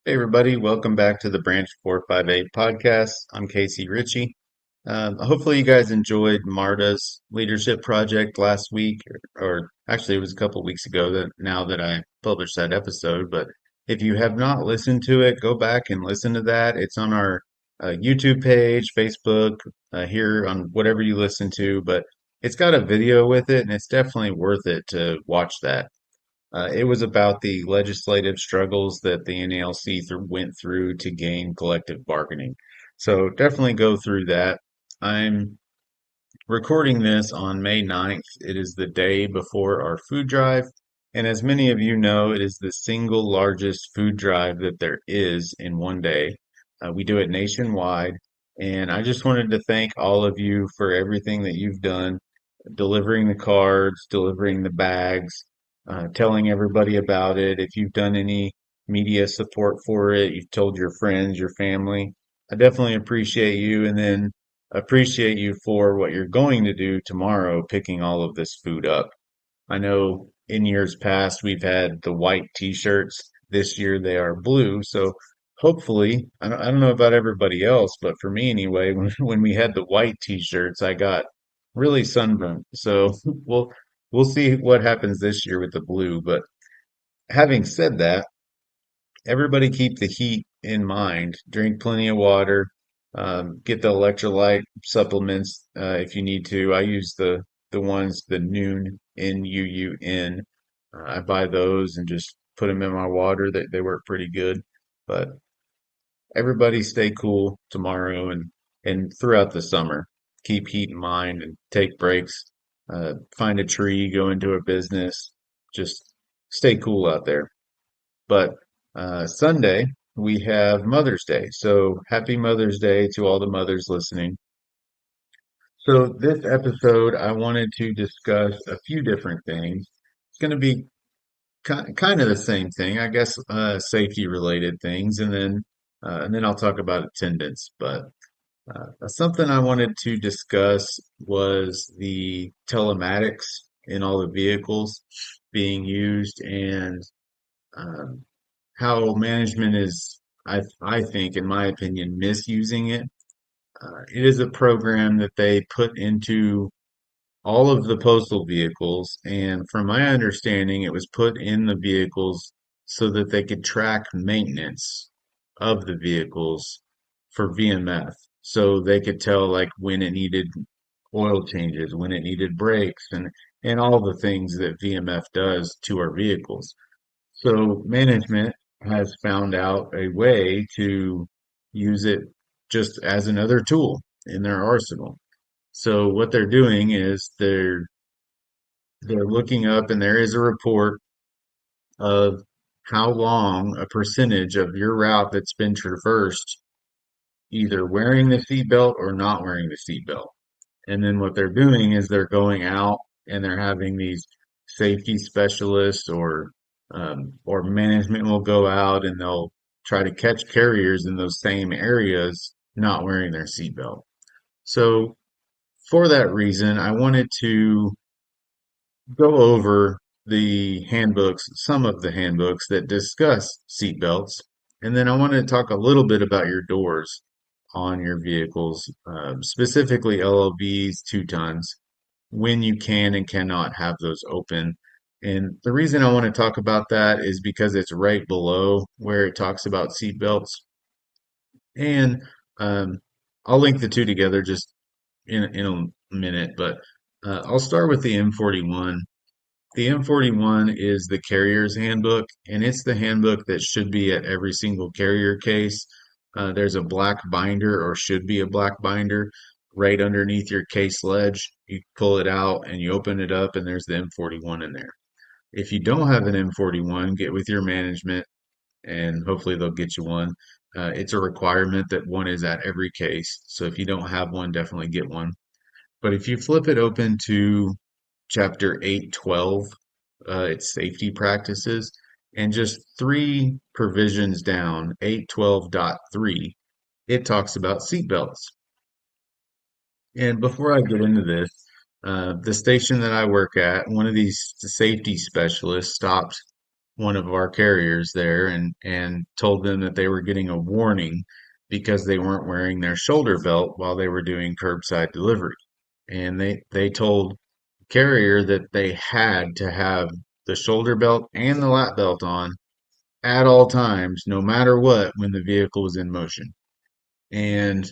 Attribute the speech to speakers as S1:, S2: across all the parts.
S1: Hey everybody, welcome back to the Branch 458 podcast. I'm Casey Ritchie. Hopefully you guys enjoyed Marta's leadership project last week, or actually it was a couple weeks ago that now that I published that episode. But if you have not listened to it, go back and listen to that. It's on our YouTube page, Facebook, here on whatever you listen to, but it's got a video with it and it's definitely worth it to watch that. It was about the legislative struggles that the NALC went through to gain collective bargaining. So definitely go through that. I'm recording this on May 9th. It is the day before our food drive. And as many of you know, it is the single largest food drive that there is in one day. We do it nationwide. And I just wanted to thank all of you for everything that you've done, delivering the cards, delivering the bags, telling everybody about it. If you've done any media support for it, you've told your friends, your family, I definitely appreciate you. And then appreciate you for what you're going to do tomorrow, picking all of this food up. I know in years past we've had the white t-shirts. This year they are blue. So hopefully, I don't know about everybody else, but for me anyway, when we had the white t-shirts, I got really sunburned. So we'll see what happens this year with the blue. But having said that, everybody keep the heat in mind. Drink plenty of water. Get the electrolyte supplements if you need to. I use the ones, the Noon, Nuun. I buy those and just put them in my water. They work pretty good. But everybody stay cool tomorrow and throughout the summer. Keep heat in mind and take breaks. Find a tree, go into a business. Just stay cool out there. But Sunday, we have Mother's Day. So happy Mother's Day to all the mothers listening. So this episode, I wanted to discuss a few different things. It's going to be kind of the same thing, I guess, safety related things, and then I'll talk about attendance. But something I wanted to discuss was the telematics in all the vehicles being used and um, how management is, I think, in my opinion, misusing it. It is a program that they put into all of the postal vehicles, and from my understanding, it was put in the vehicles so that they could track maintenance of the vehicles for VMF. So they could tell like when it needed oil changes, when it needed brakes, and all the things that VMF does to our vehicles. So management has found out a way to use it just as another tool in their arsenal. So what they're doing is they're looking up and there is a report of how long a percentage of your route that's been traversed either wearing the seatbelt or not wearing the seatbelt. And then what they're doing is they're going out and they're having these safety specialists or management will go out and they'll try to catch carriers in those same areas not wearing their seatbelt. So for that reason, I wanted to go over the handbooks, some of the handbooks that discuss seatbelts, and then I wanted to talk a little bit about your doors on your vehicles, specifically LLVs, 2 tons, when you can and cannot have those open. And the reason I want to talk about that is because it's right below where it talks about seatbelts. And um, I'll link the two together just in a minute, but I'll start with the M41. The M41 is the carrier's handbook, and it's the handbook that should be at every single carrier case. There's a black binder, or should be a black binder, right underneath your case ledge. You pull it out and you open it up, and there's the M41 in there. If you don't have an M41, get with your management, and hopefully they'll get you one. It's a requirement that one is at every case. So if you don't have one, definitely get one. But if you flip it open to chapter 812, it's safety practices, and just 3 provisions down, 812.3, it talks about seatbelts. And before I get into this, the station that I work at, one of these safety specialists stopped one of our carriers there and told them that they were getting a warning because they weren't wearing their shoulder belt while they were doing curbside delivery. And they told the carrier that they had to have the shoulder belt and the lap belt on at all times, no matter what, when the vehicle was in motion. And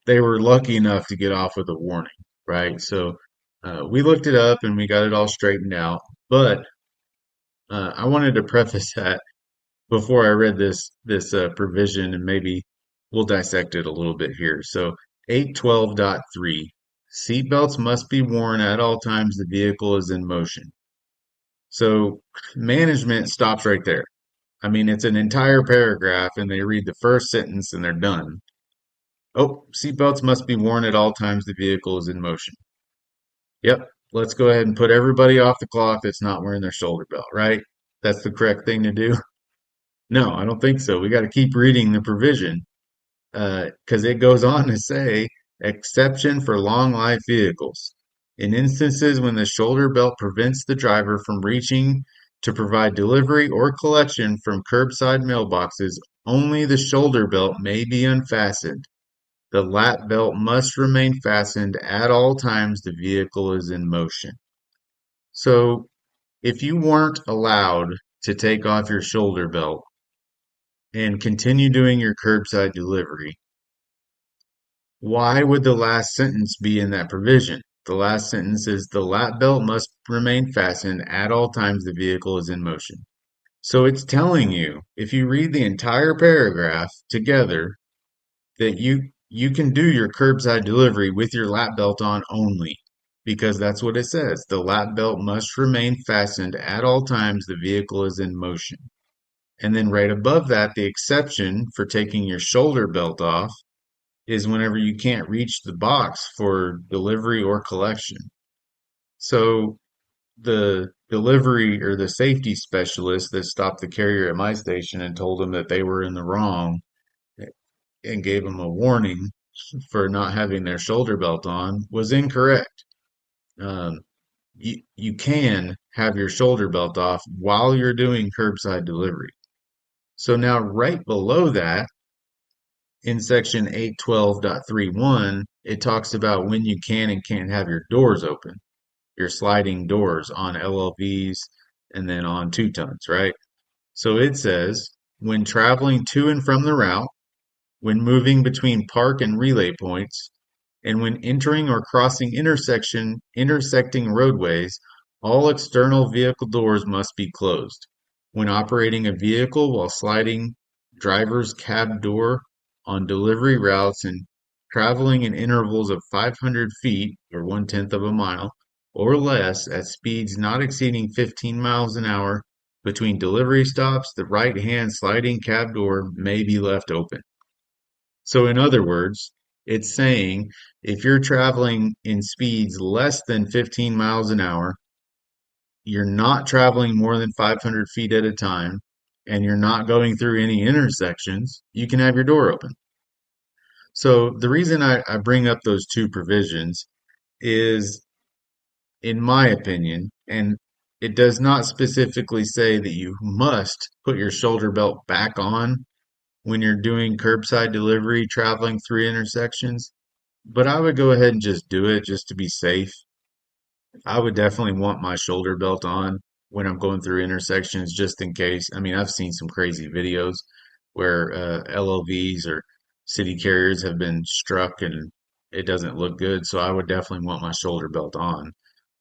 S1: they were lucky enough to get off with a warning, right? So we looked it up and we got it all straightened out. But I wanted to preface that before I read this provision, and maybe we'll dissect it a little bit here. So 812.3, seatbelts must be worn at all times the vehicle is in motion. So management stops right there. I mean, it's an entire paragraph, and they read the first sentence and they're done. Oh, seatbelts must be worn at all times the vehicle is in motion. Yep, let's go ahead and put everybody off the clock that's not wearing their shoulder belt, right? That's the correct thing to do. No, I don't think so. We got to keep reading the provision because it goes on to say, exception for long life vehicles. In instances when the shoulder belt prevents the driver from reaching to provide delivery or collection from curbside mailboxes, only the shoulder belt may be unfastened. The lap belt must remain fastened at all times the vehicle is in motion. So if you weren't allowed to take off your shoulder belt and continue doing your curbside delivery, why would the last sentence be in that provision? The last sentence is the lap belt must remain fastened at all times the vehicle is in motion. So it's telling you, if you read the entire paragraph together, that you can do your curbside delivery with your lap belt on only, because that's what it says. The lap belt must remain fastened at all times the vehicle is in motion. And then right above that, the exception for taking your shoulder belt off is whenever you can't reach the box for delivery or collection. So the delivery or the safety specialist that stopped the carrier at my station and told them that they were in the wrong and gave them a warning for not having their shoulder belt on was incorrect. Um, you can have your shoulder belt off while you're doing curbside delivery. So now right below that, in section 812.31, it talks about when you can and can't have your doors open, your sliding doors on LLVs and then on 2 tons, right? So it says, when traveling to and from the route, when moving between park and relay points, and when entering or crossing intersecting roadways, all external vehicle doors must be closed. When operating a vehicle while sliding driver's cab door on delivery routes and traveling in intervals of 500 feet or 1/10 of a mile or less at speeds not exceeding 15 miles an hour between delivery stops, the right-hand sliding cab door may be left open. So in other words, it's saying if you're traveling in speeds less than 15 miles an hour, you're not traveling more than 500 feet at a time, and you're not going through any intersections, you can have your door open. So the reason I bring up those two provisions is, in my opinion, and it does not specifically say that you must put your shoulder belt back on when you're doing curbside delivery traveling through intersections. But I would go ahead and just do it just to be safe. I would definitely want my shoulder belt on when I'm going through intersections just in case. I mean, I've seen some crazy videos where LOVs or city carriers have been struck and it doesn't look good. So I would definitely want my shoulder belt on.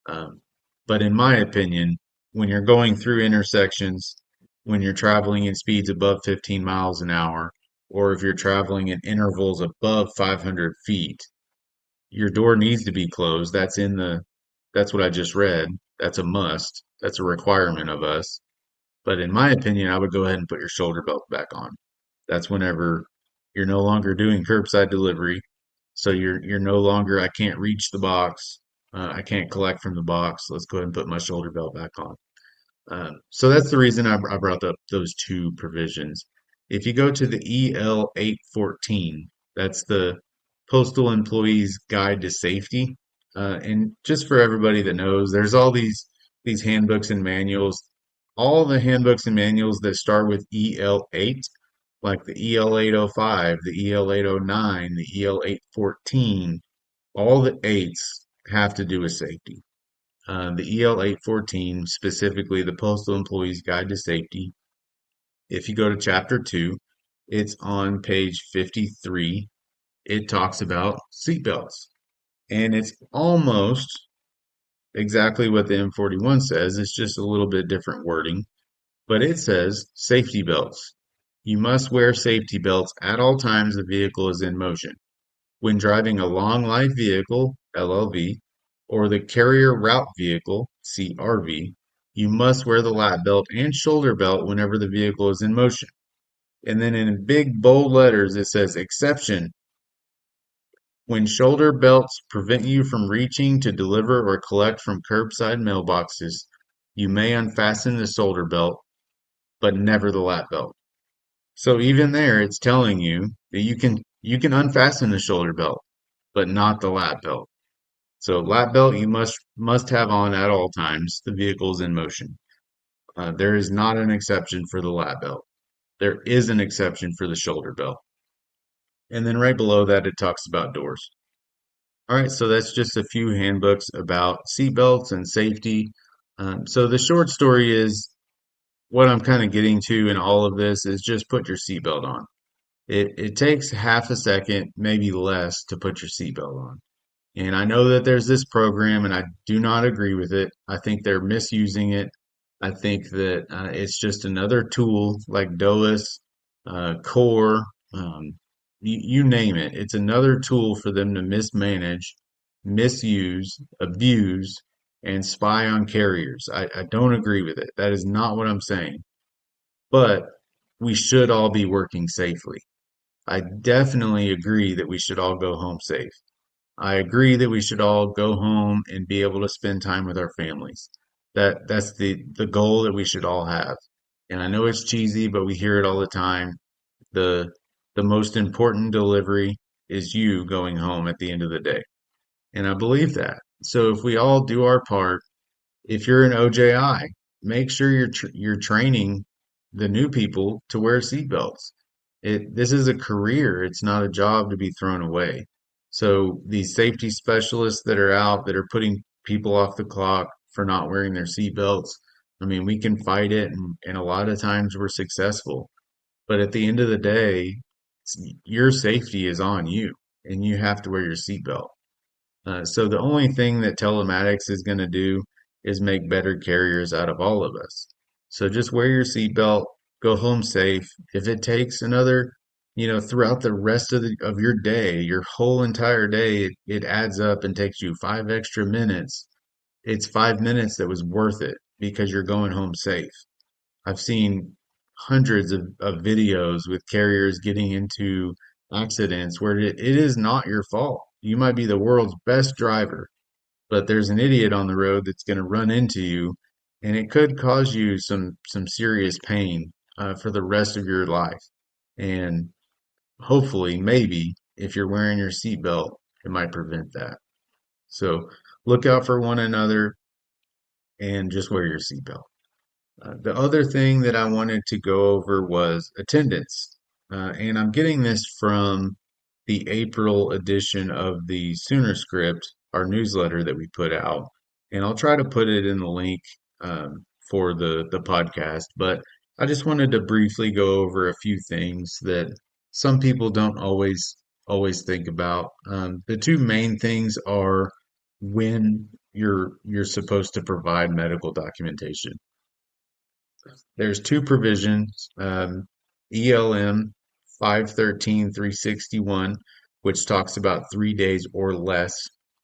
S1: Um, but in my opinion, when you're going through intersections, when you're traveling in speeds above 15 miles an hour, or if you're traveling in intervals above 500 feet, your door needs to be closed. That's what I just read. That's a must. That's a requirement of us. But in my opinion, I would go ahead and put your shoulder belt back on. That's whenever you're no longer doing curbside delivery. So you're no longer, I can't reach the box. I can't collect from the box. Let's go ahead and put my shoulder belt back on. So that's the reason I brought up those two provisions. If you go to the EL 814, that's the Postal Employees Guide to Safety. And just for everybody that knows, there's all these handbooks and manuals all the handbooks and manuals that start with EL8, like the EL805, the EL809, the EL814, all the eights have to do with safety. The EL814, specifically the Postal Employee's Guide to Safety, if you go to chapter 2, it's on page 53. It talks about seatbelts. And it's almost exactly what the M41 says. It's just a little bit different wording. But it says safety belts. You must wear safety belts at all times the vehicle is in motion. When driving a long life vehicle, LLV, or the carrier route vehicle, CRV, you must wear the lap belt and shoulder belt whenever the vehicle is in motion. And then in big bold letters, it says exception. When shoulder belts prevent you from reaching to deliver or collect from curbside mailboxes, you may unfasten the shoulder belt, but never the lap belt. So even there, it's telling you that you can unfasten the shoulder belt, but not the lap belt. So lap belt you must have on at all times. The vehicle is in motion. There is not an exception for the lap belt. There is an exception for the shoulder belt. And then right below that, it talks about doors. All right, so that's just a few handbooks about seatbelts and safety. So the short story is what I'm kind of getting to in all of this is just put your seatbelt on. It takes half a second, maybe less, to put your seatbelt on. And I know that there's this program, and I do not agree with it. I think they're misusing it. I think that it's just another tool like DOAS, CORE, you name it. It's another tool for them to mismanage, misuse, abuse, and spy on carriers. I don't agree with it. That is not what I'm saying. But we should all be working safely. I definitely agree that we should all go home safe. I agree that we should all go home and be able to spend time with our families. That's the goal that we should all have. And I know it's cheesy, but we hear it all the time. The the most important delivery is you going home at the end of the day. And I believe that. So if we all do our part, if you're an OJI, make sure you're training the new people to wear seatbelts. This is a career. It's not a job to be thrown away. So these safety specialists that are out that are putting people off the clock for not wearing their seatbelts, I mean, we can fight it, and a lot of times we're successful. But at the end of the day, your safety is on you, and you have to wear your seatbelt. So the only thing that telematics is going to do is make better carriers out of all of us. So just wear your seatbelt, go home safe. If it takes another, throughout the rest of your day, your whole entire day, it adds up and takes you 5 extra minutes. It's 5 minutes that was worth it because you're going home safe. I've seen hundreds of videos with carriers getting into accidents where it is not your fault. You might be the world's best driver, but there's an idiot on the road that's going to run into you, and it could cause you some serious pain for the rest of your life. And hopefully, maybe if you're wearing your seatbelt, it might prevent that. So look out for one another and just wear your seatbelt. The other thing that I wanted to go over was attendance. And I'm getting this from the April edition of the Sooner Script, our newsletter that we put out. And I'll try to put it in the link for the podcast. But I just wanted to briefly go over a few things that some people don't always think about. The two main things are when you're supposed to provide medical documentation. There's two provisions, ELM 513-361, which talks about 3 days or less.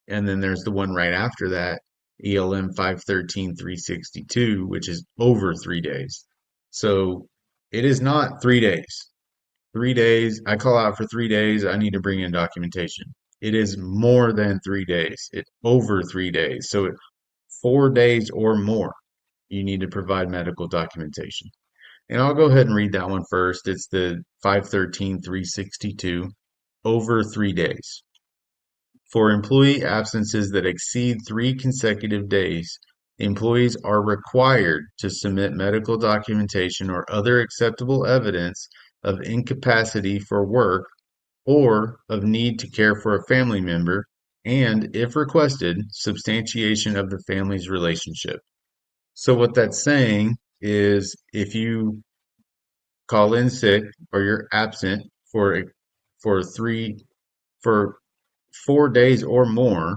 S1: And then there's the one right after that, ELM 513-362, which is over 3 days. So it is not 3 days. 3 days, I call out for 3 days, I need to bring in documentation. It is more than 3 days. It's over 3 days. So 4 days or more, you need to provide medical documentation. And I'll go ahead and read that one first. It's the 513-362, over 3 days. For employee absences that exceed 3 consecutive days, Employees are required to submit medical documentation or other acceptable evidence of incapacity for work or of need to care for a family member, and, if requested, substantiation of the family's relationship. So, what that's saying is if you call in sick or you're absent for three for 4 days or more,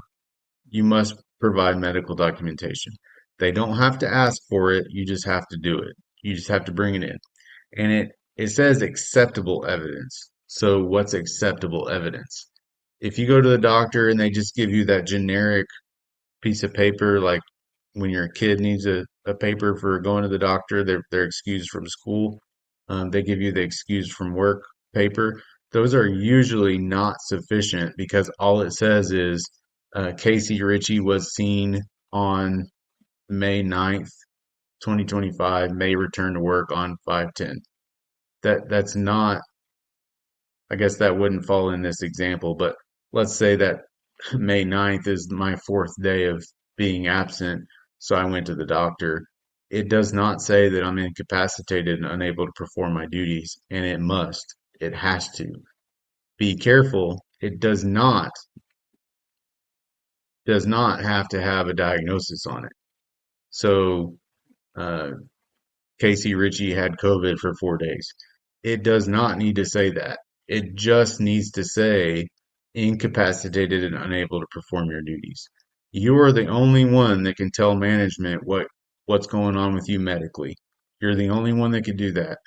S1: you must provide medical documentation. They don't have to ask for it, you just have to do it. You just have to bring it in. And it says acceptable evidence. So what's acceptable evidence? If you go to the doctor and they just give you that generic piece of paper, like when your kid needs a paper for going to the doctor, they're excused from school. They give you the excused from work paper. Those are usually not sufficient because all it says is Casey Ritchie was seen on May 9th, 2025, may return to work on 5/10. That's not, I guess that wouldn't fall in this example, but let's say that May 9th is my fourth day of being absent, so I went to the doctor. It does not say that I'm incapacitated and unable to perform my duties, and it must. It has to. Be careful. It does not have to have a diagnosis on it. So, uh, Casey Ritchie had COVID for 4 days. It does not need to say that. It just needs to say incapacitated and unable to perform your duties. You are the only one that can tell management what's going on with you medically. You're the only one that can do that.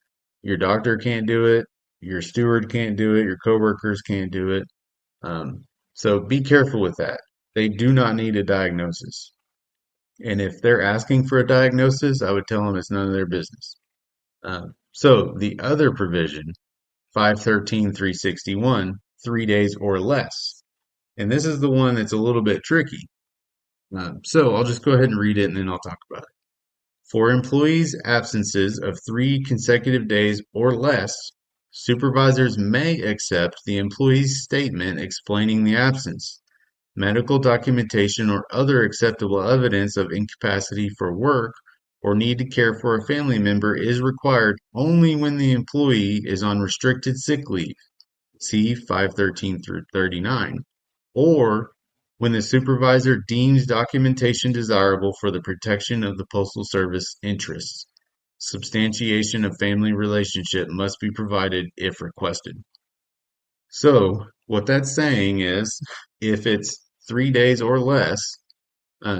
S1: Your doctor can't do it. Your steward can't do it. Your coworkers can't do it. Um, so be careful with that. They do not need a diagnosis. And if they're asking for a diagnosis, I would tell them it's none of their business. So the other provision, 513.361, 3 days or less. And this is the one that's a little bit tricky. So I'll just go ahead and read it and then I'll talk about it. For employees' absences of 3 consecutive days or less, supervisors may accept the employee's statement explaining the absence. Medical documentation or other acceptable evidence of incapacity for work or need to care for a family member is required only when the employee is on restricted sick leave, see 513 through 39, or when the supervisor deems documentation desirable for the protection of the Postal Service interests. Substantiation of family relationship must be provided if requested. So, what that's saying is if it's 3 days or less,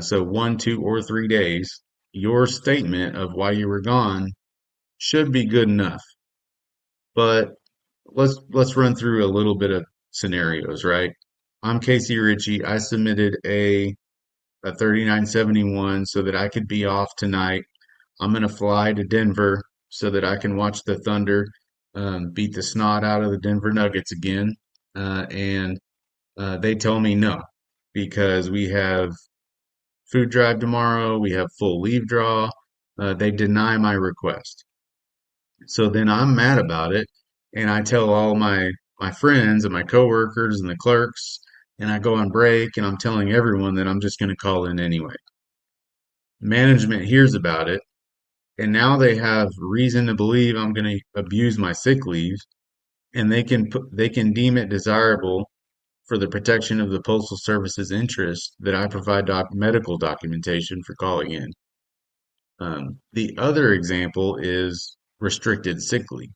S1: so 1, 2, or 3 days, your statement of why you were gone should be good enough. But let's run through a little bit of scenarios, right? I'm Casey Ritchie. I submitted a 3971 so that I could be off tonight. I'm gonna fly to Denver so that I can watch the Thunder beat the snot out of the Denver Nuggets again. And they tell me no because we have food drive tomorrow. We have full leave draw. They deny my request. So then I'm mad about it, and I tell all my friends and my coworkers and the clerks, and I go on break, and I'm telling everyone that I'm just going to call in anyway. Management hears about it, and now they have reason to believe I'm going to abuse my sick leave, and they can deem it desirable for the protection of the Postal Service's interest that I provide medical documentation for calling in. The other example is restricted sick leave.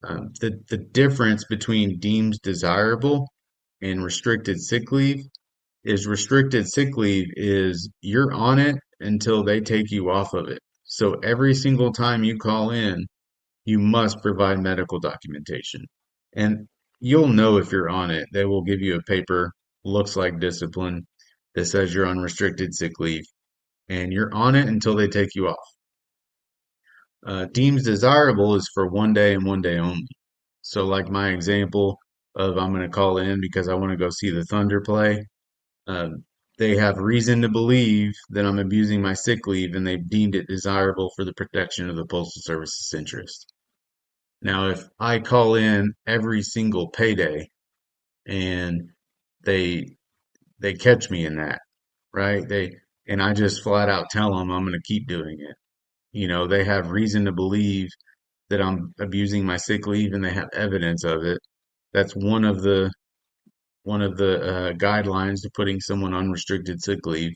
S1: The difference between deemed desirable and restricted sick leave is restricted sick leave is you're on it until they take you off of it. So every single time you call in, you must provide medical documentation. And you'll know if you're on it. They will give you a paper, looks like discipline, that says you're on restricted sick leave, and you're on it until they take you off. Deems desirable is for 1 day and 1 day only. So, like my example of I'm going to call in because I want to go see the Thunder play. They have reason to believe that I'm abusing my sick leave and they've deemed it desirable for the protection of the Postal Service's interest. Now, if I call in every single payday and they they catch me in that, right? and I just flat out tell them I'm going to keep doing it. They have reason to believe that I'm abusing my sick leave and they have evidence of it. That's one of the guidelines to putting someone on restricted sick leave.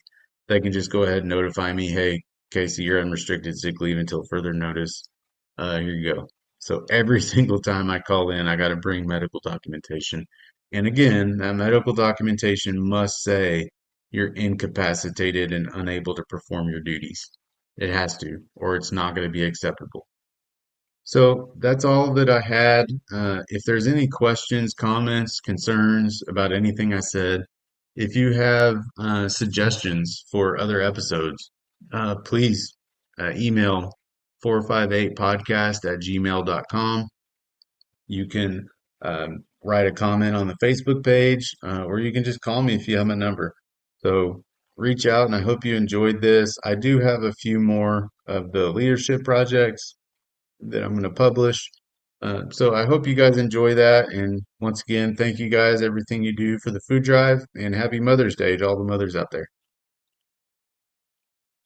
S1: They can just go ahead and notify me, hey, Casey, you're on restricted sick leave until further notice. Here you go. So every single time I call in, I got to bring medical documentation. And again, that medical documentation must say you're incapacitated and unable to perform your duties. It has to, or it's not going to be acceptable. So that's all that I had. If there's any questions, comments, concerns about anything I said, if you have suggestions for other episodes, please email 458podcast@gmail.com. You can write a comment on the Facebook page, or you can just call me if you have my number. So reach out, and I hope you enjoyed this. I do have a few more of the leadership projects that I'm going to publish. So I hope you guys enjoy that. And once again, thank you guys, everything you do for the food drive, and happy Mother's Day to all the mothers out there.